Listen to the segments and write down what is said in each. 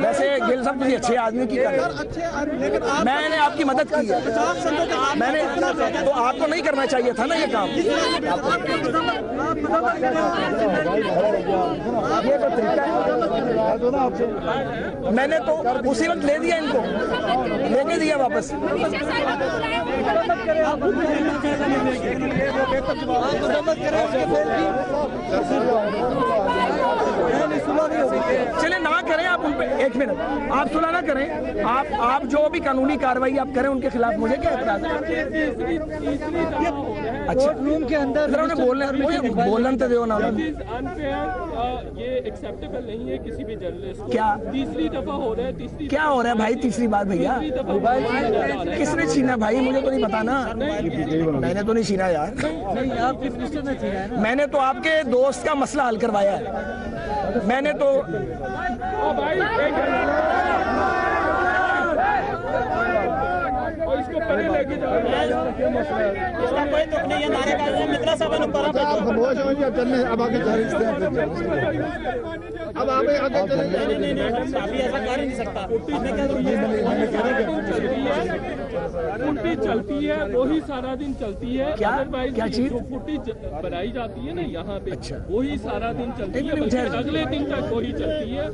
वैसे गिल साहब किसी अच्छे आदमी की कर, मैंने आपकी मदद की है, मैंने तो आपको नहीं करना चाहिए था ना ये काम। ये तो तरीका है, मैंने तो उसी वक्त ले दिया, इनको लेके दिया वापस। चले ना करें आप उन पे, एक मिनट, आप सुलह ना करें, आप जो भी कानूनी कार्रवाई आप करें उनके खिलाफ, मुझे क्या एतराज है? अच्छा रूम के अंदर बोलने तो दो ना। ये एक्सेप्टेबल नहीं है किसी भी जर्नलिस्ट को। क्या तीसरी दफा हो रहा है? तीसरी क्या हो रहा है भाई? तीसरी बार भैया किसने छीना भाई? मुझे तो नहीं पता ना, मैंने तो नहीं छीना यार। नहीं, आपके मिनिस्टर ने छीना है ना। मैंने तो आपके दोस्त का मसला हल करवाया है, मैंने तो इसको परे लेके जाओ। इसका कोई दुख नहीं है, नारेबाजी में मित्रा साहब ने पर अब आगे अब आगे नहीं काफी ऐसा कर ही नहीं सकता। फुटेज चलती है वही सारा दिन चलती है। क्या चीज फुटेज बनाई जाती है ना यहाँ पे, अच्छा, वही सारा दिन चलती है, अगले दिन तक वही चलती है।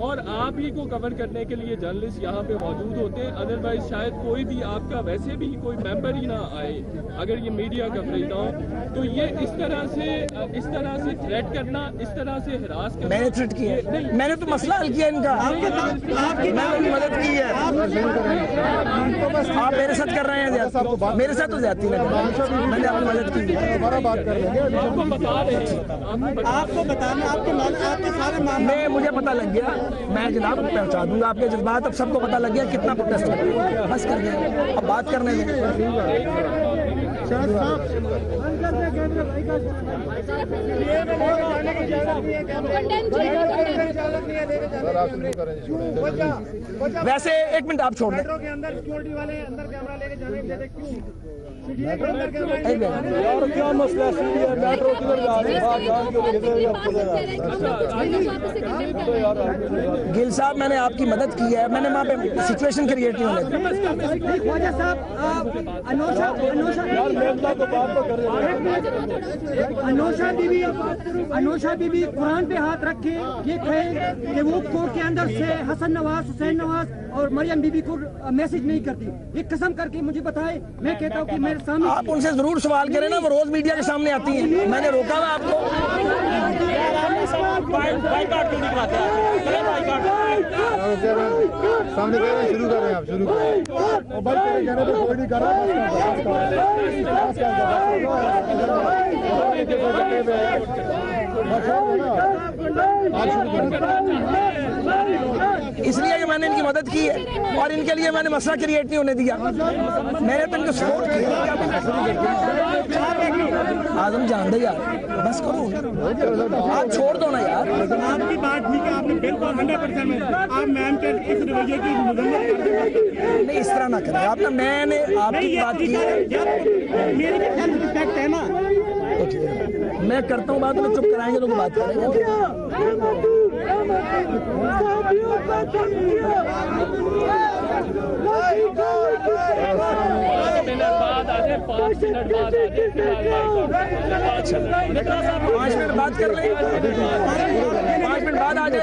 और आप ही को कवर करने के लिए जर्नलिस्ट यहाँ पे मौजूद होते हैं, अदरवाइज शायद कोई भी आपका वैसे भी कोई मेंबर ही ना आए अगर ये मीडिया कवरेज ना हो। तो ये इस तरह से थ्रेट करना, इस तरह से हरास करना, मैंने थ्रेट किया है, मैंने तो मसला हल किया इनका, मैंने मदद की है। आप मेरे साथ कर रहे हैं, मेरे साथ तो ज्यादती नहीं, मैंने आपकी मदद की है। आपको बता रहे हैं, आपको बताना, आपके सारे मामले मुझे पता लग गया, मैं जनाब पहुंचा दूंगा आपके जज्बात। अब सबको पता लग गया कितना प्रोटेस्ट कर रहे हैं, बस कर गए, अब बात करने दें। वैसे एक मिनट आप छोड़ दें, क्या मसला है? मेट्रो किधर जा रही है? गिल साहब मैंने आपकी मदद की है, मैंने वहाँ पे सिचुएशन क्रिएट नहीं होने दी। ख्वाजा साहब, अनोशा बीबी कुरान पे हाथ रखे, ये कहे कि वो कोर्ट के अंदर से हसन नवाज, हुसैन नवाज और मरियम बीबी को मैसेज नहीं करती। ये कसम करके मुझे बताए, मैं कहता हूँ कि मेरे सामने आप उनसे जरूर सवाल करें ना, वो रोज मीडिया के सामने आती हैं, मैंने रोका हुआ आपको। सामने कह रहे हैं, शुरू कर रहे हैं आप, शुरू करें। भाई कहने पे कोई नहीं कर रहा। इसलिए कि मैंने इनकी मदद की है और इनके लिए मैंने मसला क्रिएट नहीं होने दिया, मैंने तो इनको सपोर्ट किया। आजम जान दे यार, बस करो, आप छोड़ दो ना यार। आपकी बात ठीक है, आपने बिल्कुल 100% आप मैम के इस रवैये की मजम्मत करते हैं। नहीं इस तरह ना करें आप ना, मैंने आपकी बात की है, मेरी सेल्फ रिस्पेक्ट है ना। मैं करता हूँ बात, में चुप कराएंगे लोग बात करेंगे। अच्छा 5 मिनट बात कर लें, 5 मिनट बाद आ जाए।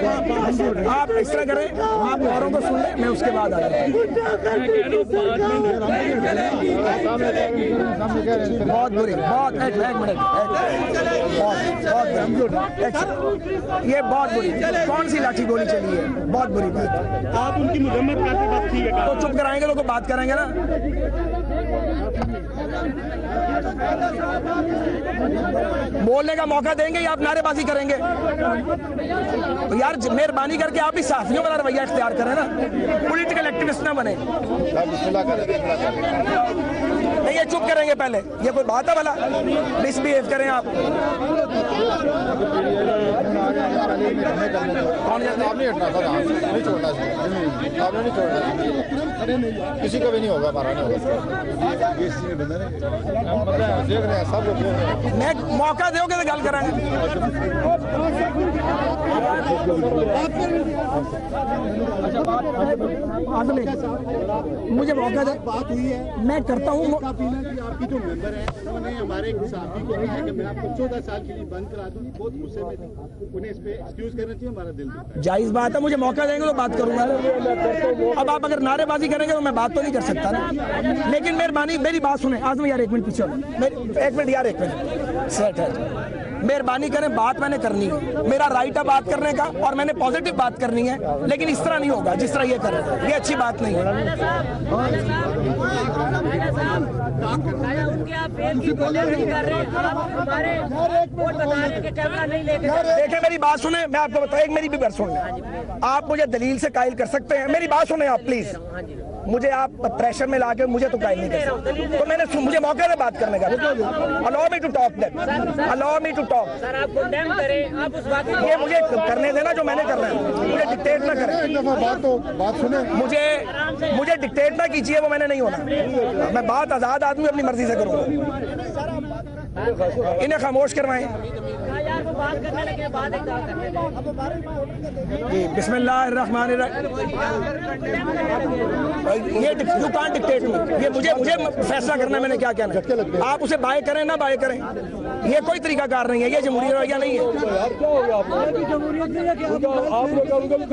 आप इस तरह करें, आप औरों को सुन लें, मैं उसके बाद आ जाऊँ। बहुत बुरी, बहुत एक मिनट, ये बहुत बुरी, कौन सी लाठी गोली चली है, बहुत बुरी बात। आप उनकी मजम्मत करते बस ठीक है, तो चुप कराएंगे लोग, बात करेंगे ना। बोलने का मौका देंगे या आप नारेबाजी करेंगे? तो यार मेहरबानी करके आप भी साथियों वाला रवैया इख्तियार करें ना, पॉलिटिकल एक्टिविस्ट ना बने। नहीं ये चुप करेंगे पहले, ये कोई बात है भला? मिसबिहेव करें आप। कौन नहीं हटना सर, नहीं छोड़ना, आपने नहीं छोड़ना, किसी का भी नहीं होगा, हमारा नहीं होगा। देख रहे हैं सब लोग, मैं मौका दोगे तो गल करांगे। मुझे मौका दे, बात हुई है, मैं करता हूँ। आपकी जो मेंबर है उन्होंने हमारे साथी को कहा कि मैं आपको 14 साल के लिए बंद करा दूंगी, बहुत गुस्से में थी, उन्हें इस पे एक्सक्यूज करना चाहिए, हमारा दिल दुखता है। जायज बात है, मुझे मौका देंगे तो बात करूंगा। अब आप अगर नारेबाजी करेंगे तो मैं बात तो नहीं कर सकता ना। लेकिन मेहरबानी मेरी बात सुने। आजम यार एक मिनट पीछे, एक मिनट यार, एक मिनट सेट है। मेहरबानी करें, बात मैंने करनी है, मेरा राइट है बात करने का, और मैंने पॉजिटिव बात करनी है, लेकिन इस तरह नहीं होगा जिस तरह ये कर रहे हैं, ये अच्छी बात नहीं है। देखें मेरी बात सुने, मैं आपको बताऊं, एक मेरी भी बात सुन लें। आप मुझे दलील से कायल कर सकते हैं, मेरी बात सुने आप प्लीज। मुझे आप प्रेशर में लाके मुझे तो कायल नहीं कर सकते, तो मैंने मुझे मौका दे बात करने का। Allow me to talk that, allow me to talk. ये मुझे करने देना जो मैंने करना है, मुझे डिक्टेट ना करें। बात सुने, मुझे डिक्टेट ना कीजिए, वो मैंने नहीं होना। मैं बात आजाद आदमी अपनी मर्जी से करूंगा। इन्हें खामोश करवाएं। जी बिस्मिल्लाहिर्रहमानिर्रहीम। ये यू कांट डिक्टेट मी, ये मुझे फैसला करना है मैंने क्या कहना है। आप उसे बाय करें ना बाय करें, ये कोई तरीकाकार नहीं है, ये जमहूरी रवैया नहीं है।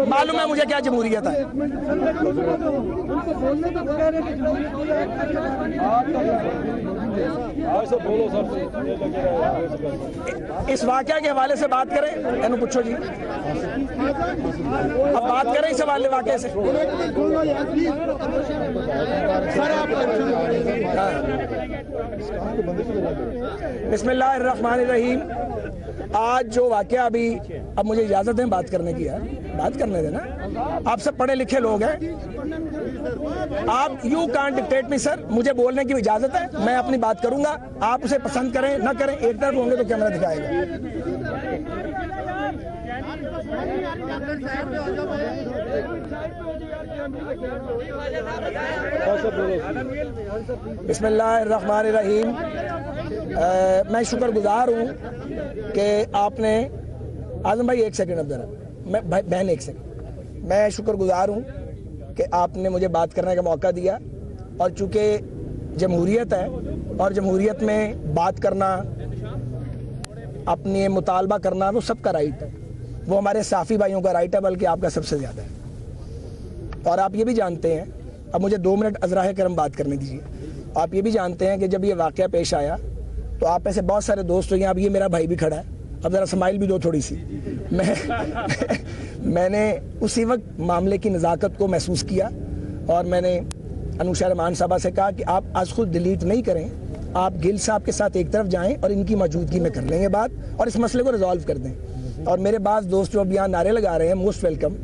मालूम है मुझे क्या जमहूरियत है। इस वाकया के हवाले से बात करें, इन्हें पूछो जी, अब बात करें इस हवाले वाकये से। बिस्मिल्लाहिर्रहमानिर्रहीम। आज जो वाकया अभी, अब मुझे इजाजत है बात करने की, यार बात करने देना। आप सब पढ़े लिखे लोग हैं, आप you can't dictate me sir, मुझे बोलने की इजाजत है, मैं अपनी बात करूंगा। आप उसे पसंद करें ना करें, एक तरफ होंगे तो कैमरा दिखाएगा। बिस्मिल्लाहिर्रहमानिर्रहीम। मैं शुक्रगुजार हूँ कि आपने, आजम भाई एक सेकंड, अब जरा मैं बहन एक सेकंड, मैं शुक्रगुजार हूँ कि आपने मुझे बात करने का मौका दिया। और चूँकि जमहूरियत है और जमहूरियत में बात करना, अपने मुतालबा करना वो सबका राइट है, वो हमारे साफ़ी भाइयों का राइट है, बल्कि आपका सबसे ज़्यादा है। और आप ये भी जानते हैं, अब मुझे 2 मिनट अज़राए करम बात करने दीजिए। आप ये भी जानते हैं कि जब ये वाक़या पेश आया तो आप ऐसे बहुत सारे दोस्त हो, यहाँ अब ये मेरा भाई भी खड़ा है, अब ज़रा स्माइल भी दो थोड़ी सी। मैंने उसी वक्त मामले की नज़ाकत को महसूस किया और मैंने अनुशा रहमान साहबा से कहा कि आप आज खुद डिलीट नहीं करें, आप गिल साहब के साथ एक तरफ जाएं और इनकी मौजूदगी में कर लेंगे बात और इस मसले को रिजॉल्व कर दें। और मेरे पास दोस्त जो अब यहाँ नारे लगा रहे हैं मोस्ट वेलकम,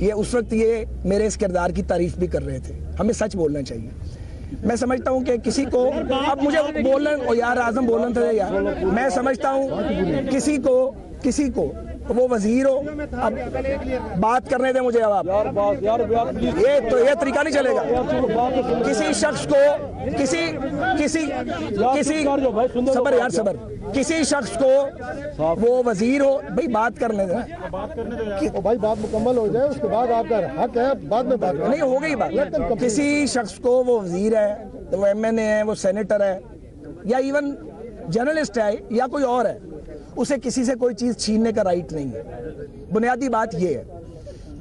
ये उस वक्त ये मेरे इस किरदार की तारीफ भी कर रहे थे। हमें सच बोलना चाहिए। मैं समझता हूँ कि किसी को, अब मुझे बोलना, ओ यार आजम बोलना था यार, मैं समझता हूँ किसी को वो वजीर हो, अब बात करने दे मुझे। अब आप ये तरीका नहीं चलेगा। किसी शख्स को सबर यार सबर, किसी शख्स को वो वजीर हो, भाई बात करने दे भाई, बात मुकम्मल हो जाए उसके बाद आपका हक है, बाद में बात नहीं हो गई बात। किसी शख्स को वो वजीर है, तो वो MNA है, वो सेनेटर है, या इवन जर्नलिस्ट है, या कोई और है, उसे किसी से कोई चीज़ छीनने का राइट नहीं है। बुनियादी बात यह है।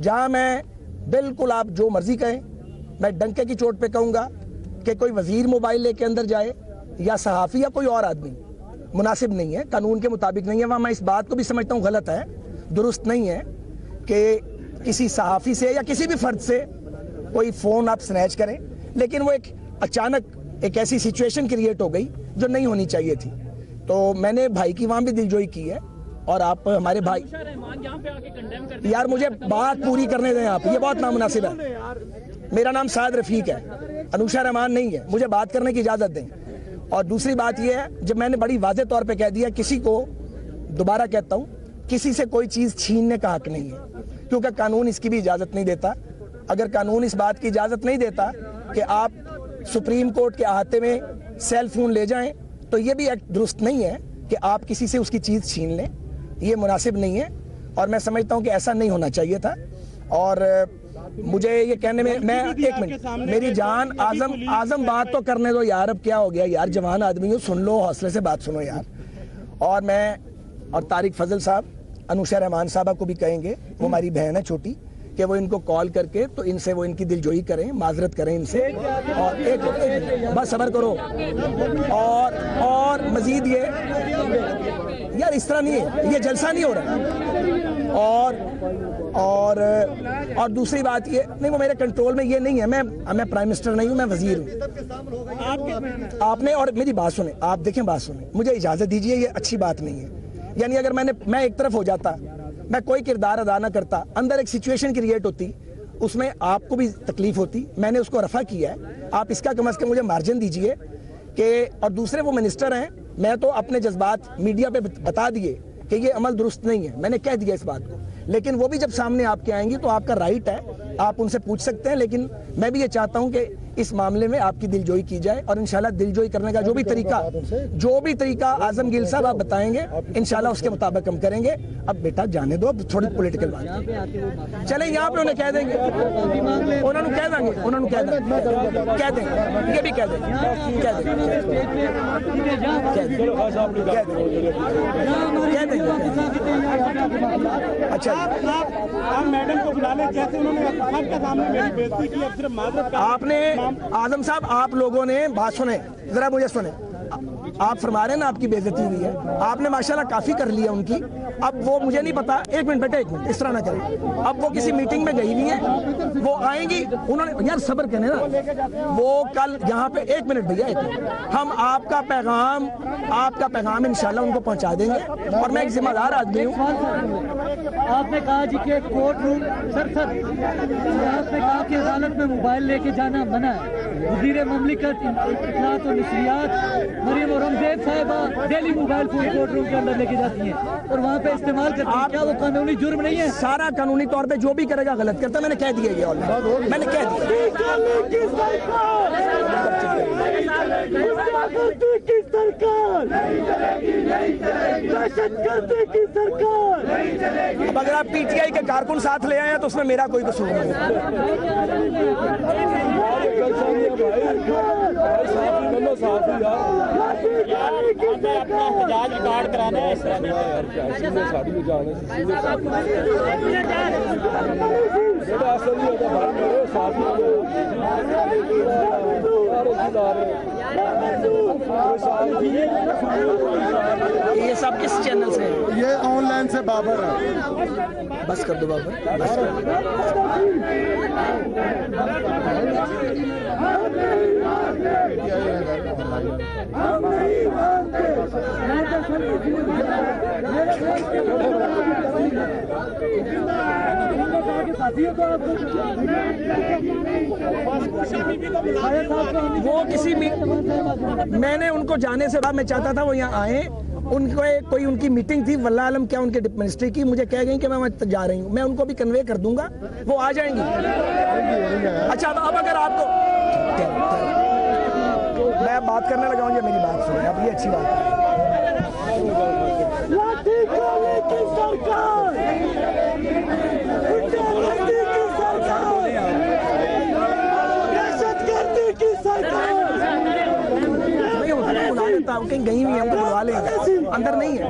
जहां मैं बिल्कुल, आप जो मर्जी कहें, मैं डंके की चोट पे कहूंगा कि कोई वजीर मोबाइल लेके अंदर जाए या सहाफ़ी या कोई और आदमी, मुनासिब नहीं है, कानून के मुताबिक नहीं है। वहाँ मैं इस बात को भी समझता हूँ गलत है, दुरुस्त नहीं है कि किसी सहाफ़ी से या किसी भी फर्द से कोई फ़ोन आप स्नैच करें, लेकिन वो एक अचानक एक ऐसी सिचुएशन क्रिएट हो गई जो नहीं होनी चाहिए थी। तो मैंने भाई की वहाँ भी दिलजोई की है। और आप हमारे भाई, यार मुझे बात पूरी करने दें आप, ये बहुत नामुनासिब है। मेरा नाम साद रफीक है, अनुशा रहमान नहीं है, मुझे बात करने की इजाज़त दें। और दूसरी बात यह है, जब मैंने बड़ी वाज़ेह तौर पे कह दिया, किसी को, दोबारा कहता हूँ, किसी से कोई चीज़ छीनने का हक नहीं है, क्योंकि कानून इसकी भी इजाज़त नहीं देता। अगर कानून इस बात की इजाज़त नहीं देता कि आप सुप्रीम कोर्ट के अहाते में सेल फोन ले जाएं, तो ये भी एक दुरुस्त नहीं है कि आप किसी से उसकी चीज़ छीन लें, ये मुनासिब नहीं है। और मैं समझता हूं कि ऐसा नहीं होना चाहिए था। और मुझे ये कहने में, मैं एक मिनट, मेरी जान, आजम बात तो करने दो यार, अब क्या हो गया यार, जवान आदमी हो, सुन लो, हौसले से बात सुनो यार। और मैं और तारिक फजल साहब, अनुशा रहमान साहबा को भी कहेंगे, वो हमारी बहन है छोटी, कि वो इनको कॉल करके तो इनसे वो इनकी दिलजोई करें, माजरत करें इनसे। और एक बस सब्र करो। और मजीद ये यार इस तरह नहीं है, ये जलसा नहीं हो रहा। और दूसरी बात ये नहीं, वो मेरे कंट्रोल में ये नहीं है। मैं प्राइम मिनिस्टर नहीं हूँ, मैं वजीर हूँ। आपने, और मेरी बात सुने, आप देखें, बात सुने, मुझे इजाजत दीजिए, ये अच्छी बात नहीं है। यानी अगर मैं एक तरफ हो जाता, मैं कोई किरदार अदा ना करता, अंदर एक सिचुएशन क्रिएट होती, उसमें आपको भी तकलीफ होती। मैंने उसको रफा किया है, आप इसका कम से कम मुझे मार्जिन दीजिए कि। और दूसरे वो मिनिस्टर हैं, मैं तो अपने जज्बात मीडिया पे बता दिए कि ये अमल दुरुस्त नहीं है, मैंने कह दिया इस बात को। लेकिन वो भी जब सामने आपके आएंगी तो आपका राइट है, आप उनसे पूछ सकते हैं। लेकिन मैं भी ये चाहता हूं कि इस मामले में आपकी दिलजोई की जाए, और इंशाल्लाह दिलजोई करने का जो भी तरीका आजम गिल साहब आप बताएंगे, इंशाल्लाह उसके मुताबिक हम करेंगे। अब बेटा जाने दो, अब थोड़ी पॉलिटिकल बात चले, यहाँ पे उन्हें कह देंगे, उन्होंने कह देंगे, ये भी कह देंगे। अच्छा, आप मैडम को बुला लें, जैसे उन्होंने सबके सामने मेरी बेइज्जती की, अब सिर्फ माजरत आपने, आजम साहब, आप लोगों ने बात सुने, जरा मुझे सुने। आप फरमा रहे हैं ना आपकी बेइज्जती हुई है, आपने माशाल्लाह काफी कर लिया उनकी। अब वो मुझे नहीं पता, एक मिनट बेटा, एक मिनट, इस तरह ना करें। अब वो किसी मीटिंग में गई हुई है, वो आएंगी, उन्होंने यार सब्र कहने ना, वो कल यहाँ पे, एक मिनट भैया, एक मिनट, हम आपका पैगाम इंशाल्लाह उनको पहुँचा देंगे। और मैं एक जिम्मेदार आदमी हूँ। आपने कहा जी कि कोर्ट रूम सर आपने कहा कि अदालत में मोबाइल लेके जाना मना है। वज़ीर ममलिकत इत्तलात और नशरियात मरियम औरंगजेब साहिबा daily mobile phone court room के अंदर लेके जाती हैं और वहाँ पे इस्तेमाल करती हैं। क्या वो कानूनी जुर्म नहीं है? सारा कानूनी तौर पे जो भी करेगा गलत करता, मैंने कह दिया ये ऑलरेडी, मैंने कह दिया। अब अगर आप पीटीआई के कारकुन साथ ले आए हैं तो उसमें मेरा कोई कसूर नहीं है। रिकॉर्ड कराना है, ये सब किस चैनल से है? ये ऑनलाइन से बाबर है। बस कर दो बाबर, बस कर वो किसी मैंने उनको जाने से बाद मैं चाहता था वो यहाँ आए, उनको कोई उनकी मीटिंग थी, वल्लाह आलम क्या उनके मिनिस्ट्री की, मुझे कह गई कि मैं वहाँ जा रही हूँ, मैं उनको भी कन्वे कर दूंगा, वो आ जाएंगी। अच्छा, अब अगर आपको मैं बात करने लगा हूँ, ये मेरी बात सुनिए, अब ये अच्छी बात है। कहीं गई हुई, हमको बुलवा लेंगे, अंदर नहीं है,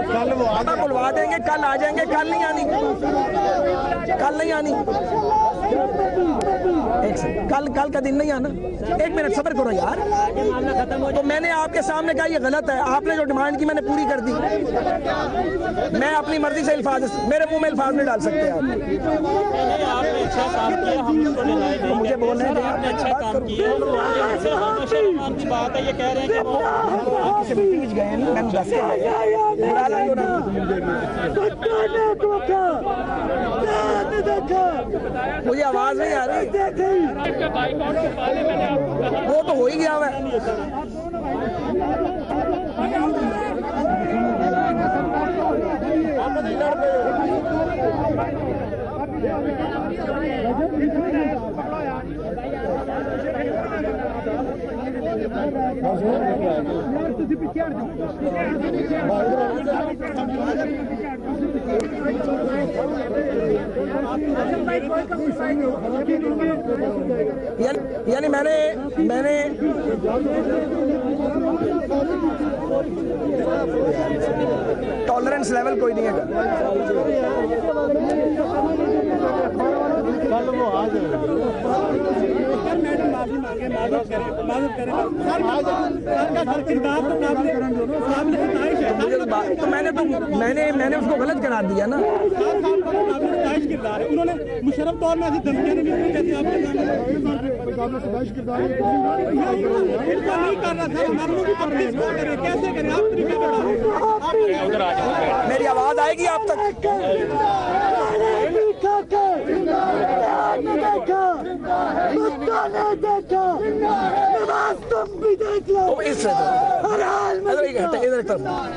कल वो आता बुलवा देंगे, कल आ जाएंगे, कल नहीं आनी, कल का दिन नहीं आना। एक मिनट सब्र करो यार, तो मैंने आपके सामने कहा ये गलत है, आपने जो डिमांड की मैंने पूरी कर दी। मैं अपनी मर्जी से अल्फाज, मेरे मुंह में अल्फाज नहीं डाल सकते आप। मुझे बोलने मीटिंग गए, मैंने दस मुझे आवाज नहीं आ रही, वो तो हो ही गया है। यार यानी मैंने टॉलरेंस लेवल कोई नहीं है। कल वो आ जाए तो मैंने उसको गलत करार दिया ना। किरदार है, उन्होंने मुशर्रफ दौर में ऐसी धमकियां नहीं दी कहते आपके नहीं कर रहा था, कैसे करें आप तरीके मेरी आवाज आएगी आप तक? इधर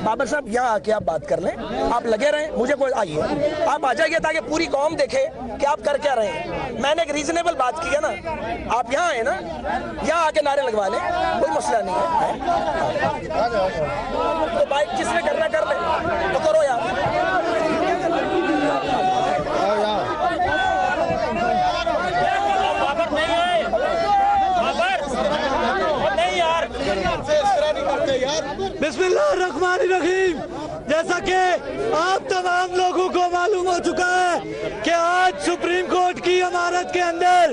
बाबर साहब यहाँ आके आप बात कर लें, आप लगे रहें, मुझे कोई आइए आप आ जाइए ताकि पूरी कौम देखे कि आप कर क्या रहे हैं। मैंने एक रीजनेबल बात की है ना, आप यहाँ आए ना, यहाँ आके नारे लगवा लें, कोई मसला नहीं है। तो बाइक जिसने करना कर ले तो करो यार। बिस्मिल्लाहिर्रहमानिर्रहीम। जैसा कि आप तमाम लोगों को मालूम हो चुका है कि आज सुप्रीम कोर्ट की इमारत के अंदर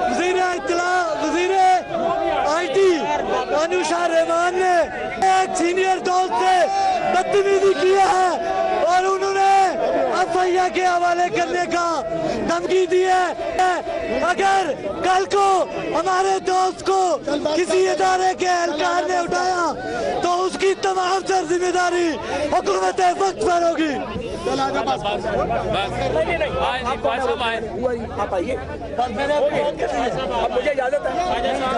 वज़ीर इत्तला वज़ीर IT अनुषा रहमान ने एक सीनियर दोस्त से बदतमीजी किया है और उन्होंने FIR के हवाले करने का धमकी दी है। अगर कल को हमारे दोस्त को किसी इदारे के एहलकार ने उठाया तो उसकी तमाम सर जिम्मेदारी हुकूमत वक्त पर होगी। आप आइए, अब मुझे इजाजत है।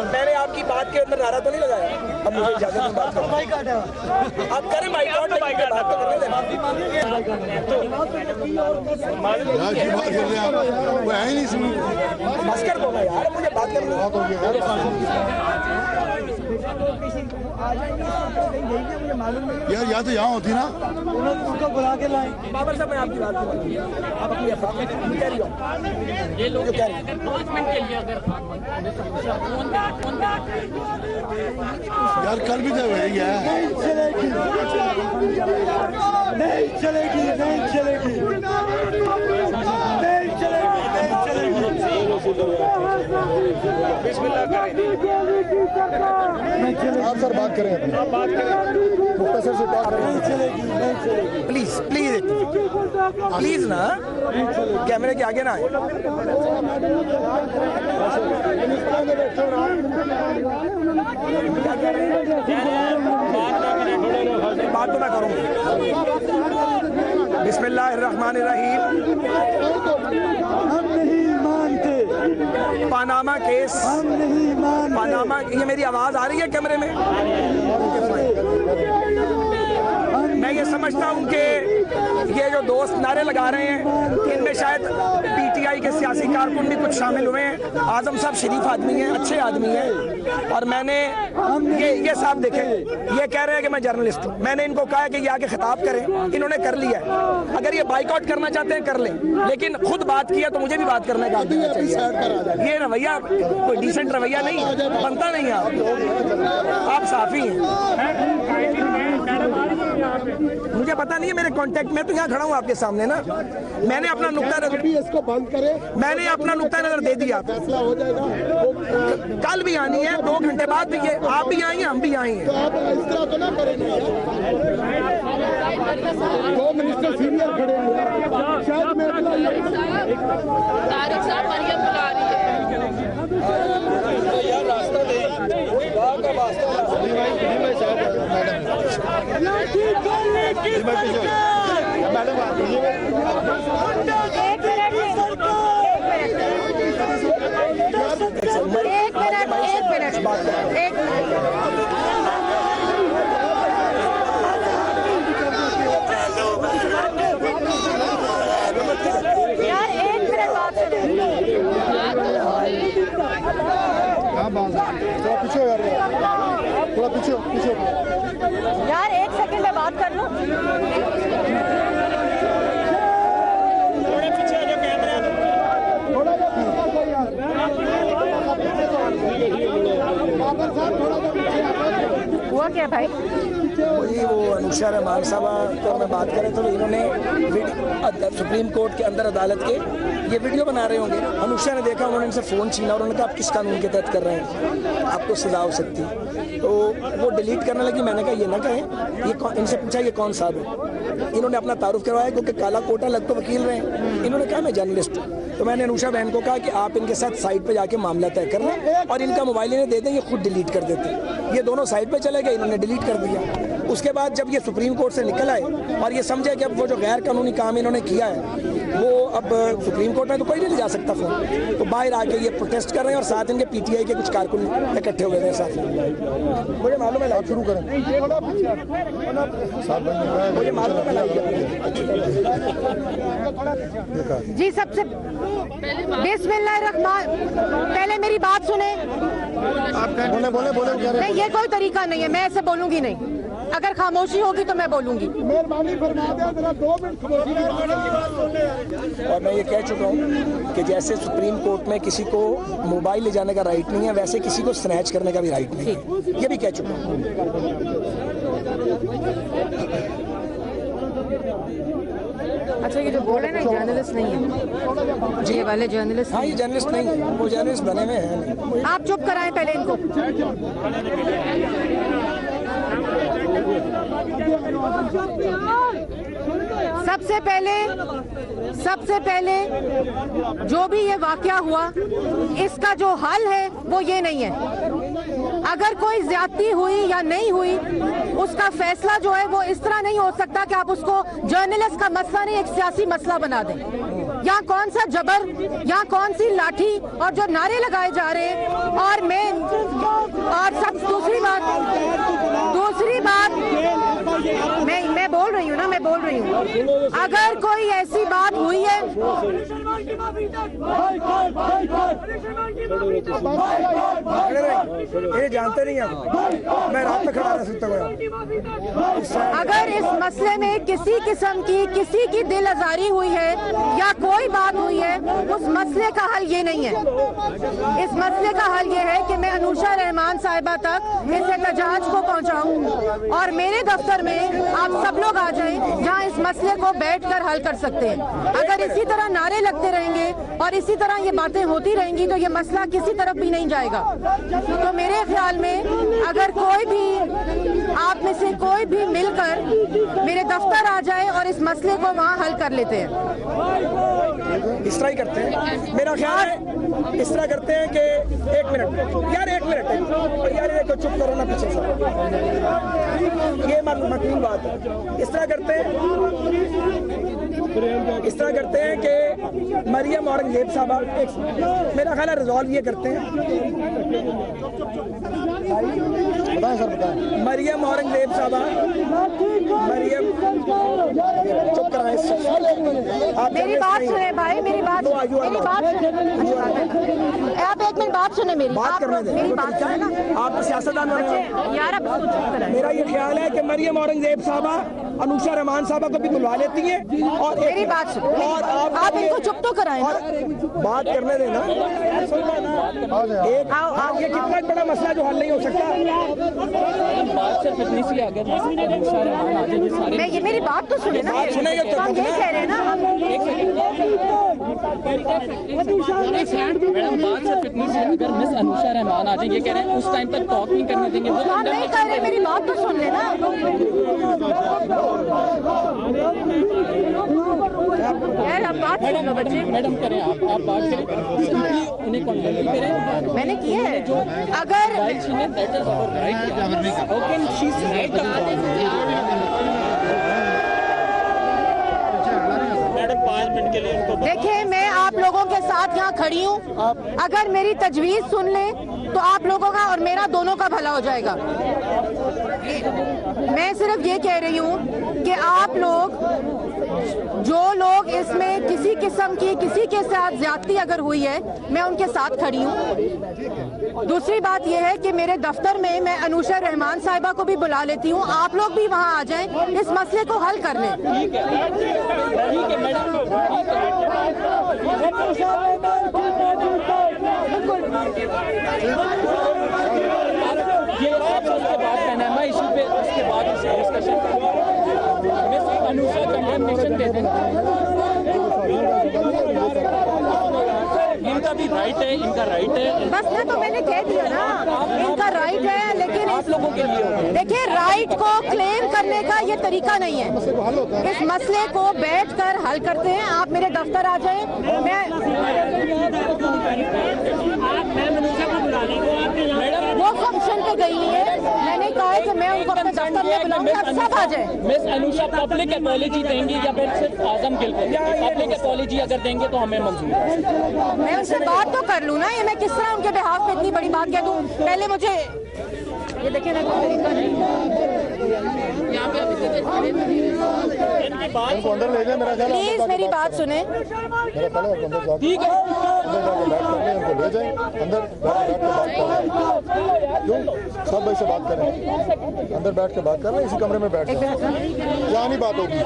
मैंने आपकी बात के अंदर नारा तो नहीं लगाया, अब मुझे इजाजत है बात करने। आप करें बाइकआउट, बात तो करने देना। बस कर दो ना यार, मुझे बात करनी है। यार या तो यहाँ होती ना, उसको बुला के लाए। बाबर साहब मैं आपकी बात आप अपनी कह रही हो, ये लोग कह रहे हैं यार कल भी तो वही है। नहीं चलेगी, नहीं चलेगी, नहीं चलेगी, नहीं चलेगी। आप सर बात करें, मुख्तसर से बात करें। नहीं चलेगी, नहीं चलेगी। प्लीज प्लीज प्लीज ना, कैमरे के आगे ना आए। बात तो मैं करूंगी। बिस्मिल्लाहिर्रहमानिर्रहीम। हम नहीं मानते, पानामा केस, हम नहीं मानते। पानामा, ये मेरी आवाज आ रही है कैमरे में? मैं ये समझता हूं कि ये जो दोस्त नारे लगा रहे हैं इनमें शायद PTI के सियासी कारकुन भी कुछ शामिल हुए हैं। आजम साहब शरीफ आदमी हैं, अच्छे आदमी हैं, और मैंने ये साहब देखें, ये कह रहे हैं कि मैं जर्नलिस्ट हूं। मैंने इनको कहा है कि ये आके खिताब करें, इन्होंने कर लिया है। अगर ये बाइकआउट करना चाहते हैं कर लें, लेकिन खुद बात किया तो मुझे भी बात करने का देना चाहिए। ये रवैया कोई डिसेंट रवैया नहीं बनता, नहीं है। आप साफी हैं, मुझे पता नहीं है मेरे कांटेक्ट में, तो यहाँ खड़ा हूँ आपके सामने ना। मैंने अपना नुक्ता नजर, इसको बंद करें, मैंने अपना नुक्ता नजर दे दिया। फैसला हो जाएगा। कल भी आनी है, 2 घंटे बाद भी ये आप भी आएंगे, हम भी आएंगे। तो आप इस तरह तो ना करेंगे। 2 मिनिस्टर सीनियर खड़े हैं, शायद मैं तारिक साहब मरियम बुला रही है। यार रास्ता दे, थोड़ा पीछे यार, थोड़ा पीछे पीछे यार 1 सेकंड में बात कर लो। थोड़े पीछे जो कैमरा क्या भाई? वही वो अनुषा रहमान साहबा को मैं बात करें तो इन्होंने सुप्रीम कोर्ट के अंदर अदालत के ये वीडियो बना रहे होंगे। अनुषा ने देखा, उन्होंने इनसे फ़ोन छीना और उन्होंने कहा आप किस कानून के तहत कर रहे हैं, आपको सजा हो सकती है। तो वो डिलीट करने लगी। मैंने कहा ये ना कहें, ये इनसे पूछा ये कौन साहब है। इन्होंने अपना तारुफ करवाया क्योंकि काला कोटा लग तो वकील रहे हैं। इन्होंने कहा मैं जर्नलिस्ट हूँ। तो मैंने अनुषा बहन को कहा कि आप इनके साथ साइट पे जाके मामला तय कर लें और इनका मोबाइल इन्हें दे दें, ये खुद डिलीट कर देते हैं। ये दोनों साइट पे चले गए, इन्होंने डिलीट कर दिया। उसके बाद जब ये सुप्रीम कोर्ट से निकल आए और ये समझे कि अब वो जो गैर कानूनी काम इन्होंने किया है वो अब सुप्रीम कोर्ट में तो कोई नहीं ले जा सकता फोन, तो बाहर आके ये प्रोटेस्ट कर रहे हैं और साथ इनके पीटीआई के कुछ कारकुन इकट्ठे हुए हैं साथ में। मुझे मालूम है लाइव शुरू करें, मुझे मालूम है जी। सबसे बिस्मिल्लाहिर्रहमान, पहले मेरी बात सुने। बोले नहीं, ये कोई तरीका नहीं है, मैं ऐसे बोलूंगी नहीं। अगर खामोशी होगी तो मैं बोलूंगी। मेहरबानी फरमा दें, जरा 2 मिनट खामोशी की। और मैं ये कह चुका हूँ कि जैसे सुप्रीम कोर्ट में किसी को मोबाइल ले जाने का राइट नहीं है, वैसे किसी को स्नैच करने का भी राइट नहीं है, ये भी कह चुका हूँ। अच्छा, ये जो बोल रहे हैं ना जर्नलिस्ट नहीं है, ये वाले जर्नलिस्ट। हाँ, ये जर्नलिस्ट नहीं है, वो जर्नलिस्ट बने हुए हैं। आप चुप कराएं पहले इनको। सबसे पहले जो भी ये वाकया हुआ, इसका जो हल है वो ये नहीं है। अगर कोई ज्यादती हुई या नहीं हुई, उसका फैसला जो है वो इस तरह नहीं हो सकता कि आप उसको जर्नलिस्ट का मसला नहीं एक सियासी मसला बना दें। यहाँ कौन सा जबर, यहाँ कौन सी लाठी और जो नारे लगाए जा रहे हैं। और सब दूसरी बात मैं बोल रही हूँ ना, मैं बोल रही हूँ। अगर कोई ऐसी बात हुई है, ये जानते नहीं आप, मैं रात में खड़ा रह सकता हूँ। अगर इस मसले में किसी किस्म की किसी की दिल आजारी हुई है या कोई बात हुई है, उस मसले का हल ये नहीं है। इस मसले का हल ये है कि मैं अनुषा रहमान साहिबा तक इस एहतजाज को पहुंचाऊं और मेरे दफ्तर में आप सब लोग आ जाएं, जहां इस मसले को बैठकर हल कर सकते हैं। अगर इसी तरह नारे लगते रहेंगे और इसी तरह ये बातें होती रहेंगी तो ये मसला किसी तरफ भी नहीं जाएगा। तो मेरे ख्याल में अगर कोई भी आप में से कोई भी मिलकर मेरे दफ्तर आ जाए और इस मसले को वहाँ हल कर लेते हैं। इस तरह ही करते हैं, मेरा ख्याल है इस तरह करते हैं कि एक मिनट यार ये को चुप करो ना पीछे से, ये मकबूल बात है। इस तरह करते हैं कि मरियम औरंगजेब साहबा, मेरा ख्याल है रिजॉल्व ये करते हैं, बताएं सर बताएं। मरियम औरंगजेब साहबा, मरियम चुप कराएं। मेरी बात सुने भाई, मेरी बात सुने। आप एक मिनट बात सुने मेरी बात करने दें। मेरी बात सुने ना, आप सियासतदान यार अब इसको चुप कराएं। मेरा ये ख्याल है कि मरियम औरंगजेब साहबा अनुषा रहमान साहबा को भी बुलवा लेती हैं और मेरी बात सुनो और आप इनको चुप तो कराएं ना, बात करने देना। ये कितना बड़ा मसला जो हल नहीं हो सकता। मैं ये मेरी बात तो सुने ना, सुनेंगे तो हम यही कह रहे हैं ना। अगर मिस अनुषा रहमान आ जाएंगे, कह रहे हैं उस टाइम तक टॉक नहीं करने देंगे, वो हम नहीं कर रहे, मेरी बात तो सुन लेना। यार आप बात सुन लो बच्चे। मैडम करें, आप बात करें, उन्हें कॉन्टेक्ट करें। मैंने किया है, अगर देखिए मैं आप लोगों के साथ यहाँ खड़ी हूँ, अगर मेरी तजवीज़ सुन लें तो आप लोगों का और मेरा दोनों का भला हो जाएगा। मैं सिर्फ ये कह रही हूँ कि आप लोग जो लोग इसमें किसी किस्म की किसी के साथ ज्यादती अगर हुई है, मैं उनके साथ खड़ी हूँ। दूसरी बात यह है कि मेरे दफ्तर में मैं अनुषा रहमान साहिबा को भी बुला लेती हूँ, आप लोग भी वहाँ आ जाएं, इस मसले को हल कर लें। ये आपसे बात करना है इशू पे सेशन कर रहे हैं। मिस अनुषा कंडेमनेशन दे दें, इनका भी राइट है, इनका राइट है। बस ना, तो मैंने कह दिया ना, इनका राइट है, लेकिन आप लोगों के लिए देखिए राइट को क्लेम करने का ये तरीका नहीं है। इस मसले को बैठकर हल करते हैं। आप मेरे दफ्तर आ जाएं, वो फंक्शन पे गई है, मैंने कहा है कि मैं उनको अपने दफ्तर में बुलाऊंगी, आप सब आ जाए। मिस अनुषा पब्लिक अपॉलॉजी देंगी या फिर सिर्फ आजम गिल को? पब्लिक अपॉलॉजी अगर देंगे तो हमें मंजूर है। मैं उनसे बात तो कर लूँ ना, ये मैं किस तरह उनके बिहाफ पे इतनी बड़ी बात कह दूँ। पहले मुझे ये देखिए ना, कोई तरीका नहीं। यहाँ इनको अंदर ले जाए, मेरा ख्याल प्लीज मेरी बात सुने। मेरा ख्याल है अंदर ठीक है, अंदर जाके बात कर लें, उनको ले जाएं, अंदर बैठ के बात करें। क्यों सब भाई से बात करें, अंदर बैठ के बात कर रहे हैं, इसी कमरे में बैठ कर यहाँ नहीं बात होगी।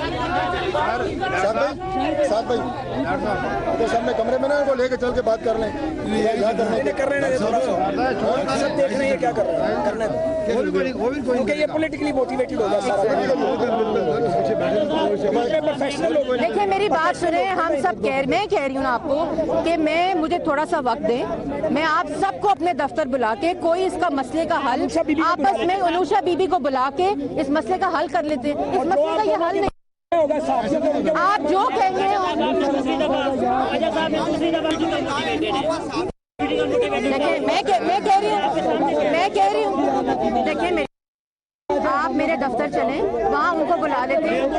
साथ भाई अगर सामने कमरे में ना वो लेके चल के बात कर लें, क्या कर रहे हैं, सब देख रहे हैं क्या कर रहे हैं, करने दो, क्योंकि ये पॉलिटिकली मोटिवेटेड होगा सारा। प्रोफेशनल लोग देखिए मेरी बात सुने, हम सब मैं कह रही हूँ ना आपको कि मुझे थोड़ा सा वक्त दें। मैं आप सबको अपने दफ्तर बुला के कोई इसका मसले का हल आपस में अनुषा बीबी को बुला के इस मसले का हल कर लेते हैं। इस मसले का ये हल नहीं होगा, आप जो कहेंगे। देखिए मैं कह रही हूँ देखिए आप मेरे दफ्तर चलें, वहाँ उनको बुला लेते हैं।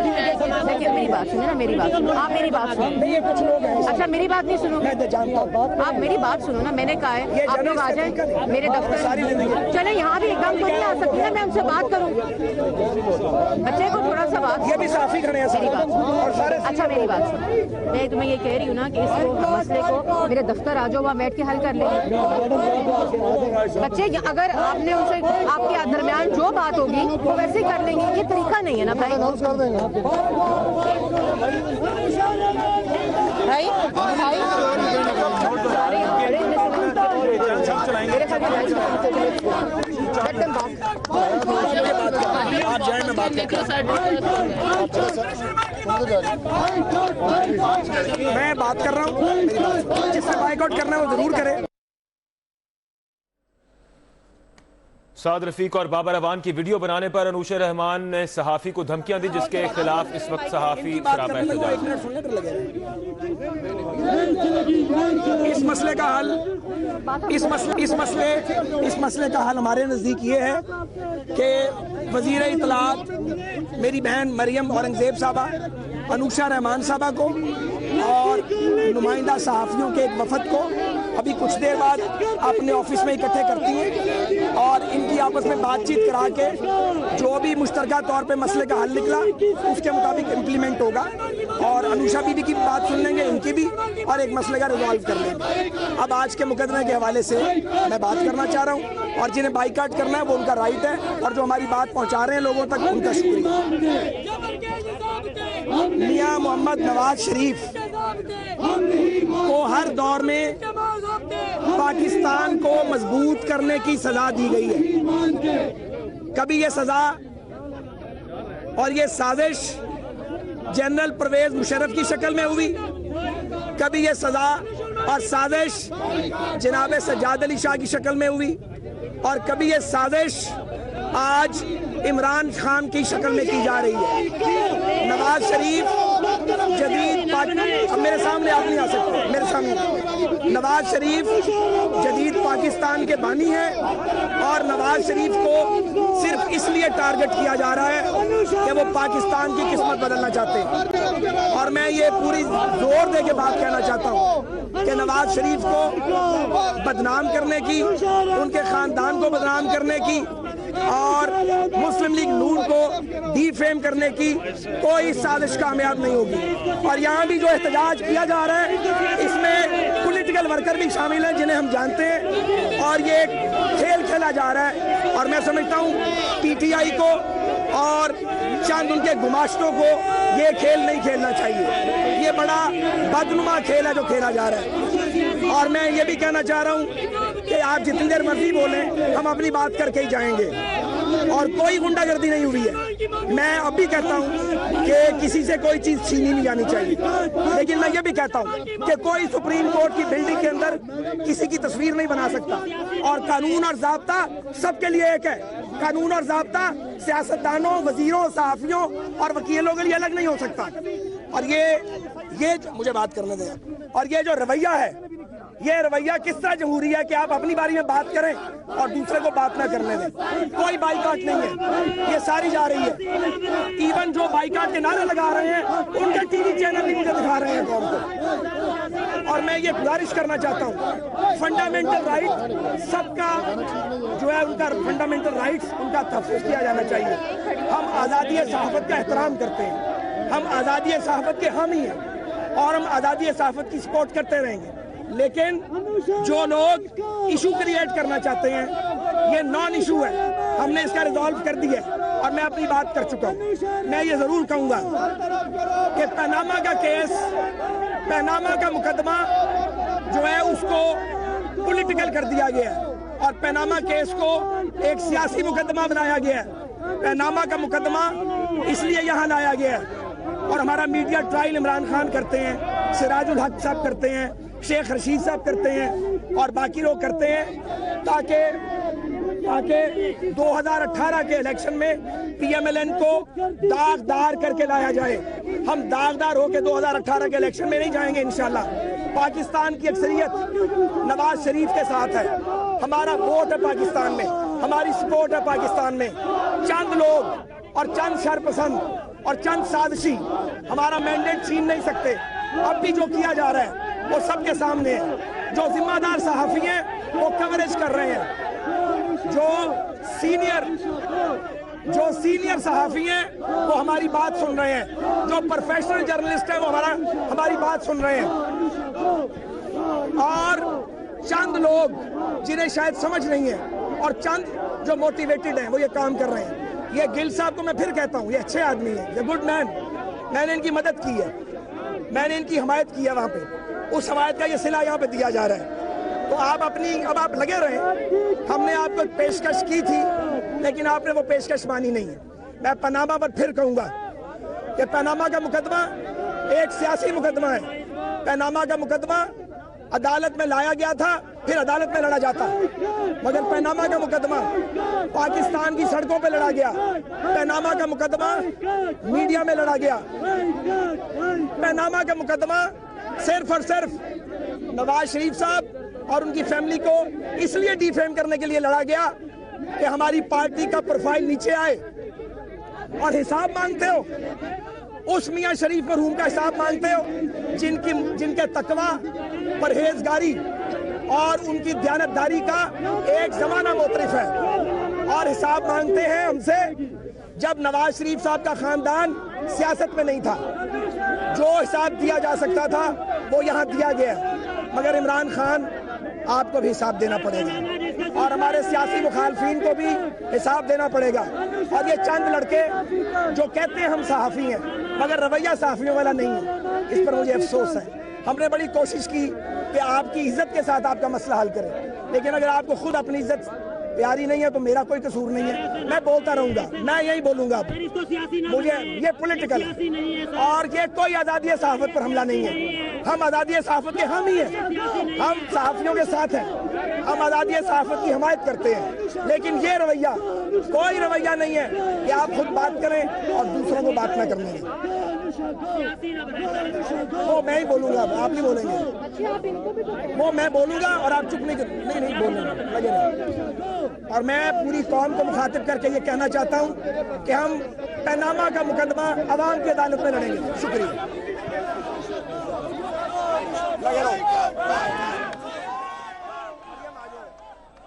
देखिए मेरी बात सुने ना, मेरी बात सुनो, आप मेरी बात सुनो। अच्छा मेरी बात नहीं सुनो, आप मेरी बात सुनो ना। मैंने कहा है आप लोग आ जाएं मेरे दफ्तर, चले यहाँ भी एकदम तो नहीं आ सकती ना, मैं उनसे बात करूँ, बच्चे को थोड़ा सा बात। ये भी साफी खड़े हैं, मेरी बात सुनो। अच्छा मेरी बात सुनो, मैं तुम्हें ये कह रही हूँ ना कि इसको मसले को मेरे दफ्तर आ जाओ, वहाँ बैठ के हल कर लेंगे। बच्चे अगर आपने उनसे आपके दरमियान जो बात होगी वो वैसे ही कर लेंगे, ये तरीका नहीं है ना भाई। आप जाए मैं बात मैं बात कर रहा हूँ, जिससे बाइकआउट करना है वो जरूर करे। साद रफीक और बाबर अवान की वीडियो बनाने पर अनुषा रहमान ने सहाफी को धमकियां दी, जिसके खिलाफ इस वक्त सहाफी शराब इस मसले का हल इस मसले का हल हमारे नजदीक ये है कि वजीर इत्तलात मेरी बहन मरियम औरंगजेब साहबा अनुषा रहमान साहबा को और नुमाइंदा सहाफियों के एक वफद को अभी कुछ देर बाद अपने ऑफिस में इकट्ठे करती हैं और इनकी आपस में बातचीत करा के जो भी मुश्तरका तौर पे मसले का हल निकला उसके मुताबिक इम्प्लीमेंट होगा और अनुषा बीबी की बात सुन लेंगे, इनकी भी, और एक मसले का रिजॉल्व कर लेंगे। अब आज के मुकदमे के हवाले से मैं बात करना चाह रहा हूँ और जिन्हें बाइकाट करना है वो उनका राइट है और जो हमारी बात पहुँचा रहे हैं लोगों तक उनका शुक्रिया। मियां मोहम्मद नवाज शरीफ को हर दौर में पाकिस्तान को मजबूत करने की सजा दी गई है। कभी ये सजा और ये साजिश जनरल परवेज मुशर्रफ की शक्ल में हुई, कभी ये सजा और साजिश जनाब सज्जाद अली शाह की शक्ल में हुई और कभी ये साजिश आज इमरान खान की शक्ल में की जा रही है। नवाज शरीफ जदीद अब मेरे सामने आप नहीं आ सकते, मेरे सामने नवाज शरीफ जदीद पाकिस्तान के बानी हैं और नवाज शरीफ को सिर्फ इसलिए टारगेट किया जा रहा है कि वो पाकिस्तान की किस्मत बदलना चाहते हैं। और मैं ये पूरी जोर दे के बात कहना चाहता हूँ कि नवाज शरीफ को बदनाम करने की, उनके खानदान को बदनाम करने की और मुस्लिम लीग नून को डिफेम करने की कोई साजिश कामयाब नहीं होगी। और यहाँ भी जो एहतजाज किया जा रहा है इसमें पॉलिटिकल वर्कर भी शामिल हैं जिन्हें हम जानते हैं और ये खेल खेला जा रहा है। और मैं समझता हूँ पीटीआई को और चंद उनके गुमाश्तों को ये खेल नहीं खेलना चाहिए। ये बड़ा बदनुमा खेल है जो खेला जा रहा है। और मैं ये भी कहना चाह रहा हूँ कि आप जितनी देर मर्जी बोलें, हम अपनी बात करके ही जाएंगे और कोई गुंडागर्दी नहीं हुई है। मैं अब भी कहता हूं कि किसी से कोई चीज छीनी नहीं जानी चाहिए, लेकिन मैं ये भी कहता हूं कि कोई सुप्रीम कोर्ट की बिल्डिंग के अंदर किसी की तस्वीर नहीं बना सकता, और कानून और ज़ाब्ता सबके लिए एक है। कानून और ज़ाब्ता सियासतदानों, वजीरों, सहाफियों और वकीलों के लिए अलग नहीं हो सकता। और ये मुझे बात करने दें। और ये जो रवैया है, ये रवैया किस तरह जमहूरी है कि आप अपनी बारी में बात करें और दूसरे को बात ना करने दें। कोई बाइकाट नहीं है, ये सारी जा रही है। इवन जो बाइकाट के नारे लगा रहे हैं उनके टीवी चैनल भी मुझे दिखा रहे हैं कौन को। और मैं ये गुजारिश करना चाहता हूँ, फंडामेंटल राइट सबका जो है, उनका फंडामेंटल राइट्स उनका तहफ़्फ़ुज़ किया जाना चाहिए। हम आज़ादी सहाफ़त का एहतराम करते हैं, हम आज़ादी सहाफ़त के हामी हैं और हम आज़ादी सहाफ़त की सपोर्ट करते रहेंगे। लेकिन जो लोग इशू क्रिएट करना चाहते हैं, ये नॉन इशू है, हमने इसका रिजॉल्व कर दिया है और मैं अपनी बात कर चुका हूँ। मैं ये जरूर कहूँगा कि पनामा का केस, पनामा का मुकदमा जो है उसको पॉलिटिकल कर दिया गया है और पनामा केस को एक सियासी मुकदमा बनाया गया है। पनामा का मुकदमा इसलिए यहाँ लाया गया है और हमारा मीडिया ट्रायल इमरान खान करते हैं, सिराजुल हक साहब करते हैं, शेख रशीद साहब करते हैं और बाकी लोग करते हैं ताकि 2018 के इलेक्शन में पीएमएलएन को दागदार करके लाया जाए। हम दागदार होकर 2018 के इलेक्शन में नहीं जाएंगे इंशाल्लाह। पाकिस्तान की अक्सरियत नवाज शरीफ के साथ है, हमारा वोट है पाकिस्तान में, हमारी सपोर्ट है पाकिस्तान में। चंद लोग और चंद शरपसंद और चंद साजिशी हमारा मैंडेट छीन नहीं सकते। अब भी जो किया जा रहा है वो सबके सामने है। जो जिम्मेदार सहाफी हैं वो कवरेज कर रहे हैं, जो सीनियर सहाफी हैं वो हमारी बात सुन रहे हैं, जो प्रोफेशनल जर्नलिस्ट हैं वो हमारी बात सुन रहे हैं। और चंद लोग जिन्हें शायद समझ नहीं है और चंद जो मोटिवेटेड हैं वो ये काम कर रहे हैं। ये गिल साहब को मैं फिर कहता हूँ, ये अच्छे आदमी है, ये गुड मैन, मैंने इनकी मदद की है, मैंने इनकी हमायत की है वहाँ पे, उस हमायत का ये सिला यहाँ पे दिया जा रहा है। तो आप अब आप लगे रहे। हमने आपको पेशकश की थी लेकिन आपने वो पेशकश मानी नहीं है। मैं पनामा पर फिर कहूँगा कि पनामा का मुकदमा एक सियासी मुकदमा है। पनामा का मुकदमा अदालत में लाया गया था, फिर अदालत में लड़ा जाता, मगर पनामा का मुकदमा पाकिस्तान की सड़कों पे लड़ा गया। पनामा का मुकदमा मीडिया में लड़ा गया। पनामा का मुकदमा सिर्फ और सिर्फ नवाज शरीफ साहब और उनकी फैमिली को इसलिए डिफेम करने के लिए लड़ा गया कि हमारी पार्टी का प्रोफाइल नीचे आए। और हिसाब मांगते हो उस मियां शरीफ मरहूम का हिसाब मांगते हो जिनके तकवा, परहेजगारी और उनकी दयानतदारी का एक जमाना मोतरिफ है। और हिसाब मांगते हैं हमसे जब नवाज शरीफ साहब का खानदान सियासत में नहीं था। जो हिसाब दिया जा सकता था वो यहाँ दिया गया, मगर इमरान खान आपको भी हिसाब देना पड़ेगा और हमारे सियासी मुखालफिन को भी हिसाब देना पड़ेगा। और ये चंद लड़के जो कहते हैं हम सहाफ़ी हैं मगर रवैया सहाफ़ियों वाला नहीं है, इस पर मुझे अफसोस है। हमने बड़ी कोशिश की कि आपकी इज्जत के साथ आपका मसला हल करें, लेकिन अगर आपको खुद अपनी इज्जत प्यारी नहीं है तो मेरा कोई कसूर नहीं है। मैं बोलता रहूंगा, मैं यही बोलूंगा। मुझे ये पॉलिटिकल और ये कोई आज़ादी सहाफ़त पर हमला नहीं है। हम आज़ादी सहाफ़त के हम ही हैं, हम सहाफ़ियों के साथ हैं, हम आज़ादी सहाफ़त की हिमायत करते हैं। लेकिन ये रवैया कोई रवैया नहीं है कि आप खुद बात करें और दूसरों को बात ना करने दें। वो मैं ही बोलूंगा, आप नहीं बोलेंगे। वो मैं बोलूंगा और आप चुप नहीं बोलेंगे, लगे रहे। और मैं पूरी कौम को मुखातिब करके ये कहना चाहता हूँ कि हम पनामा का मुकदमा अवाम की अदालत में लड़ेंगे। शुक्रिया।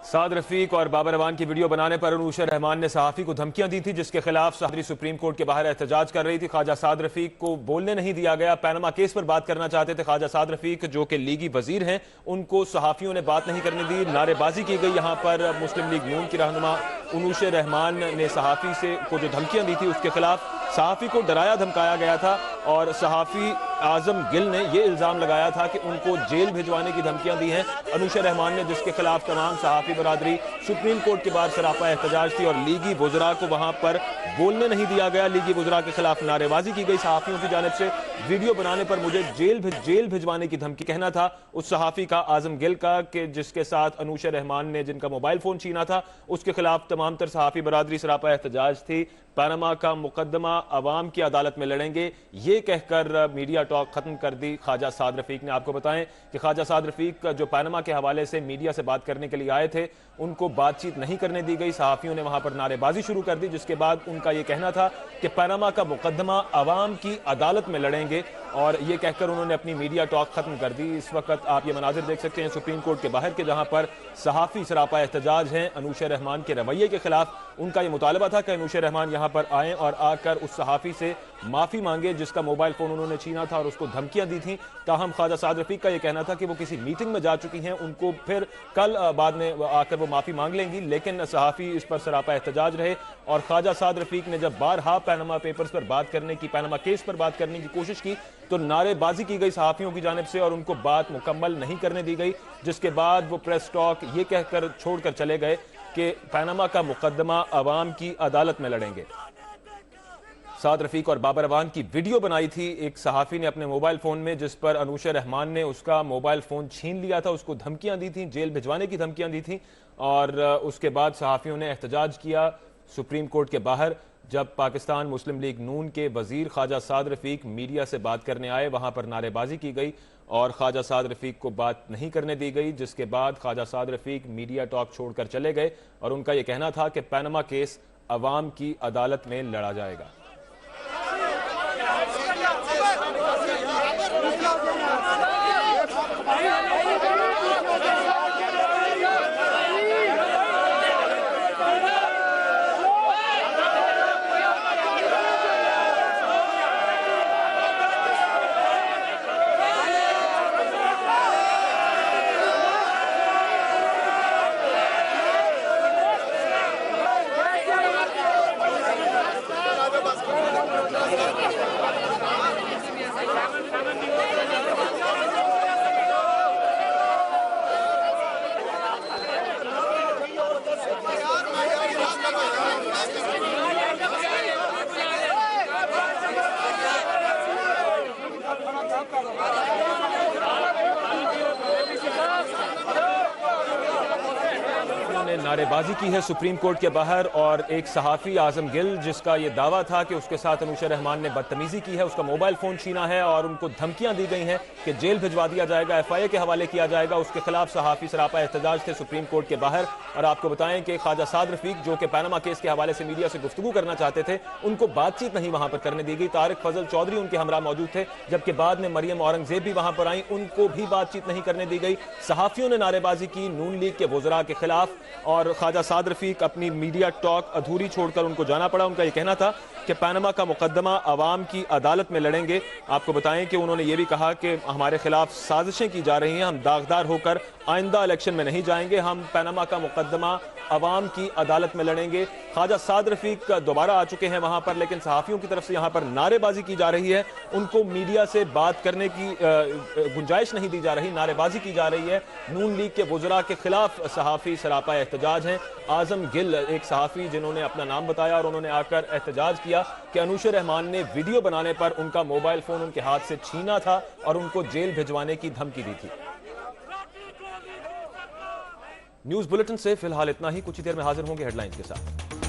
साद रफीक और बाबर अवान की वीडियो बनाने पर अनूशा रहमान ने सहाफ़ी को धमकियां दी थी, जिसके खिलाफ सहाफ़ी सुप्रीम कोर्ट के बाहर एहतजाज कर रही थी। ख्वाजा साद रफीक को बोलने नहीं दिया गया। पनामा केस पर बात करना चाहते थे ख्वाजा साद रफीक, जो कि लीगी वजीर हैं, उनको सहाफ़ियों ने बात नहीं करने दी। नारेबाजी की गई। यहाँ पर मुस्लिम लीग नून की रहनुमा अनूशा रहमान ने सहाफ़ी को जो धमकियां दी थी उसके खिलाफ सहाफ़ी को डराया धमकाया गया था और सहाफ़ी आजम गिल ने यह इल्जाम लगाया था कि उनको जेल भिजवाने की धमकियां दी हैं अनूशा रहमान ने, जिसके खिलाफ तमाम सहाफी बरादरी सुप्रीम कोर्ट के बाहर सरापा एहतजाज थी और लीगी वुज़रा को वहां पर बोलने नहीं दिया गया। लीगी वुज़रा के खिलाफ नारेबाजी की गई सहाफियों की जानिब से। वीडियो बनाने पर मुझे जेल भिजवाने की धमकी, कहना था उस सहाफी का, आजम गिल का, कि जिसके साथ अनूशा रहमान ने जिनका मोबाइल फोन छीना था, उसके खिलाफ तमाम तर सहाफी बरादरी सरापा एहतजाज थी। पनामा का मुकदमा अवाम की अदालत में लड़ेंगे, ये कहकर मीडिया टॉक खत्म कर दी ख्वाजा साद रफीक ने। आपको बताएं कि ख्वाजा साद रफीक जो पनामा के हवाले से मीडिया से बात करने के लिए आए थे, उनको बातचीत नहीं करने दी गई। सहाफियों ने वहां पर नारेबाजी शुरू कर दी, जिसके बाद उनका यह कहना था कि पनामा का मुकदमा अवाम की अदालत में लड़ेंगे और यह कहकर उन्होंने अपनी मीडिया टॉक खत्म कर दी। इस वक्त आप ये मनाजिर देख सकते हैं सुप्रीम कोर्ट के बाहर के, जहां पर सहाफी सरापा एहतजाज हैं अनूशा रहमान के रवैये के खिलाफ। उनका यह मुतालबा था कि अनूशा रहमान यहां पर आए और आकर उस सहाफी से माफी मांगे जिसका मोबाइल फोन उन्होंने छीना था और उसको धमकियां दी थी। ताहम ख्वाजा साद रफीक का यह कहना था कि वो किसी मीटिंग में जा चुकी हैं, उनको फिर कल बाद में आकर वो माफी मांग लेंगी, लेकिन सहाफी इस पर सरापा एहतजाज रहे। और ख्वाजा साद रफीक ने जब बारहा पनामा पेपर्स पर बात करने की, पनामा केस पर बात करने की कोशिश की तो नारेबाजी की गई सहाफियों की जानिब से और उनको बात मुकम्मल नहीं करने दी गई, जिसके बाद वो प्रेस टॉक ये कहकर छोड़कर चले गए कि पनामा का मुकदमा अवाम की अदालत में लड़ेंगे। साद रफीक और बाबर अवान की वीडियो बनाई थी एक सहाफी ने अपने मोबाइल फोन में, जिस पर अनूशा रहमान ने उसका मोबाइल फोन छीन लिया था, उसको धमकियां दी थी, जेल भिजवाने की धमकियां दी थी। और उसके बाद सहाफियों ने एहतजाज किया सुप्रीम कोर्ट के बाहर। जब पाकिस्तान मुस्लिम लीग नून के वजीर ख्वाजा साद रफीक मीडिया से बात करने आए, वहां पर नारेबाजी की गई और ख्वाजा साद रफीक को बात नहीं करने दी गई, जिसके बाद ख्वाजा साद रफीक मीडिया टॉक छोड़कर चले गए और उनका यह कहना था कि पनामा केस अवाम की अदालत में लड़ा जाएगा। नारेबाजी की है सुप्रीम कोर्ट के बाहर और एक सहाफी आजम गिल, जिसका यह दावा था कि उसके साथ अनूशा रहमान ने बदतमीजी की है, उसका मोबाइल फोन छीना है और उनको धमकियां दी गई हैं कि जेल भिजवा दिया जाएगा, एफआईए के हवाले किया जाएगा। उसके खिलाफ सहाफी सरापा एहतजाज थे सुप्रीम कोर्ट के बाहर। और आपको बताएं कि ख्वाजा साद रफीक जो कि पनामा केस के हवाले से मीडिया से गुफ्तगू करना चाहते थे, उनको बातचीत नहीं वहां पर करने दी गई। तारिक फजल चौधरी उनके हमरा मौजूद थे, जबकि बाद में मरियम औरंगजेब भी वहां पर आई, उनको भी बातचीत नहीं करने दी गई। सहाफियों ने नारेबाजी की नून लीग के वुज़रा के खिलाफ और ख्वाजा साद रफीक अपनी मीडिया टॉक अधूरी छोड़कर उनको जाना पड़ा। उनका यह कहना था कि पनामा का मुकदमा अवाम की अदालत में लड़ेंगे। आपको बताएं कि उन्होंने ये भी कहा कि हमारे खिलाफ साजिशें की जा रही हैं, हम दागदार होकर आइंदा इलेक्शन में नहीं जाएंगे, हम पनामा का मुकदमा अवाम की अदालत में लड़ेंगे। ख्वाजा साद रफीक दोबारा आ चुके हैं वहां पर, लेकिन सहाफियों की तरफ से यहां पर नारेबाजी की जा रही है, उनको मीडिया से बात करने की गुंजाइश नहीं दी जा रही, नारेबाजी की जा रही है। नून लीग के वुज़रा के खिलाफ सहाफी सरापा एहतजाज हैं। आजम गिल एक सहाफी जिन्होंने अपना नाम बताया और उन्होंने आकर एहतजाज किया कि अनूशा रहमान ने वीडियो बनाने पर उनका मोबाइल फोन उनके हाथ से छीना था और उनको जेल भिजवाने की धमकी दी थी। न्यूज़ बुलेटिन से फिलहाल इतना ही, कुछ ही देर में हाजिर होंगे हेडलाइंस के साथ।